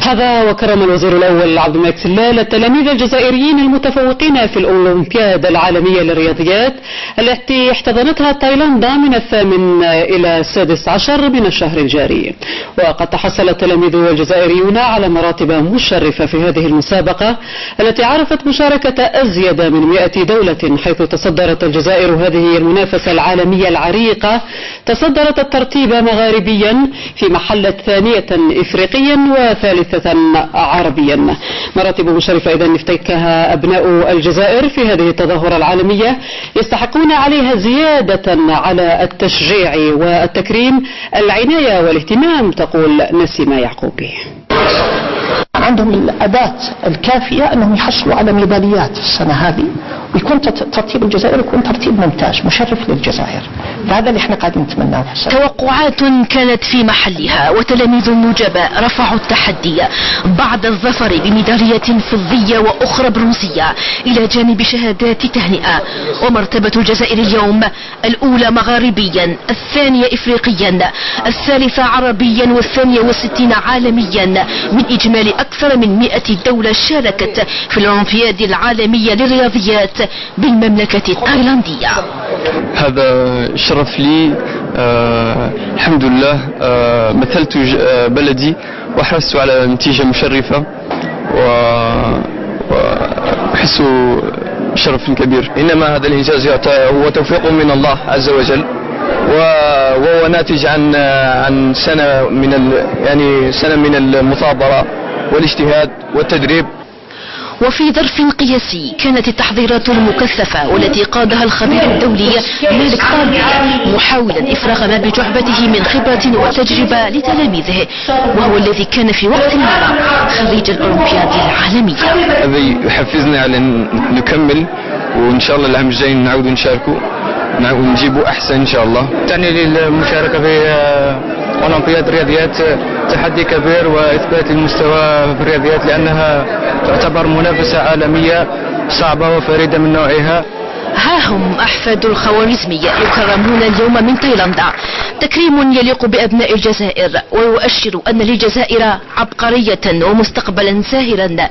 هذا وكرم الوزير الأول عبد الملك سلال التلاميذ الجزائريين المتفوقين في الأولمبياد العالمية للرياضيات التي احتضنتها تايلاندا من 8 إلى 16 من الشهر الجاري. وقد تحصل التلاميذ الجزائريون على مراتب مشرفة في هذه المسابقة التي عرفت مشاركة أزيد من 100 دولة، حيث تصدرت الجزائر هذه المنافسة العالمية العريقة، تصدرت الترتيب مغاربيا في محل ثانية إفريقيا وثالثة عربيا. مراتب مشرفة إذن افتكها أبناء الجزائر في هذه التظاهرة العالمية، يستحقون عليها زيادة على التشجيع والتكريم العناية والاهتمام، تقول نسيمة يعقوبي. عندهم الأداة الكافية أنهم يحصلوا على ميداليات السنة هذه، ويكون ترتيب الجزائر يكون ترتيب ممتاز مشرف للجزائر. هذا اللي احنا قاعدين نتمناه. توقعات كانت في محلها، وتلاميذ النجباء رفعوا التحدي بعد الظفر بميدالية فضية وأخرى برونزية إلى جانب شهادات تهنئة. ومرتبة الجزائر اليوم الأولى مغاربيا، الثانية إفريقيا، الثالثة عربيا، والثانية 60 عالميا، من إجمالي أكثر من 100 دولة شاركت في الأولمبياد العالمية للرياضيات بالمملكة التايلاندية. هذا شرف لي، الحمد لله. مثلت بلدي وحرصت على نتيجة مشرفة، وأحس بشرف كبير. إنما هذا الإنجاز هو توفيق من الله عز وجل، وهو ناتج عن سنة من المثابرة والاجتهاد والتدريب. وفي ظرف قياسي كانت التحضيرات المكثفة والتي قادها الخبير الدولي مالك طالبي، محاولا إفراغ ما بجعبته من خبرة وتجربة لتلاميذه، وهو الذي كان في وقت ما خريج الأولمبياد العالمية. هذا يحفزنا على أن نكمل، وإن شاء الله العام الجاي نعود نشاركوا ونجيبوا أحسن إن شاء الله. تعني للمشاركة في أولمبياد الرياضيات تحدي كبير وإثبات المستوى في الرياضيات، لأنها تعتبر منافسة عالمية صعبة وفريدة من نوعها. ها هم أحفاد الخوارزمي يكرمون اليوم من تايلاندا، تكريم يليق بأبناء الجزائر ويؤشر أن للجزائر عبقرية ومستقبلا زاهرا.